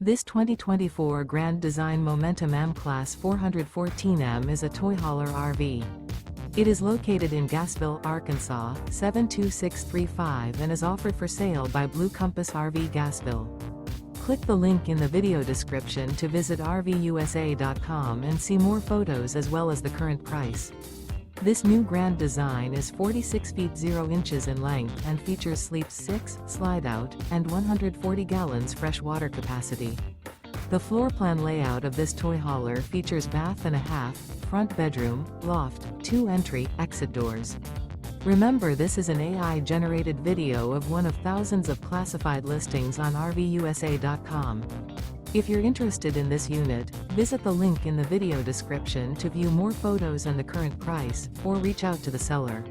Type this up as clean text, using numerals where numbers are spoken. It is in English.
This 2024 Grand Design Momentum M-Class 414M is a toy hauler RV. It is located in Gassville, Arkansas, 72635 and is offered for sale by Blue Compass RV Gassville. Click the link in the video description to visit RVUSA.com and see more photos as well as the current price. This new grand design is 46 feet 0 inches in length and features sleep 6, slide-out, and 140 gallons fresh water capacity. The floor plan layout of this toy hauler features bath and a half, front bedroom, loft, 2 entry, exit doors. Remember, this is an AI-generated video of one of thousands of classified listings on RVUSA.com. If you're interested in this unit, visit the link in the video description to view more photos and the current price, or reach out to the seller.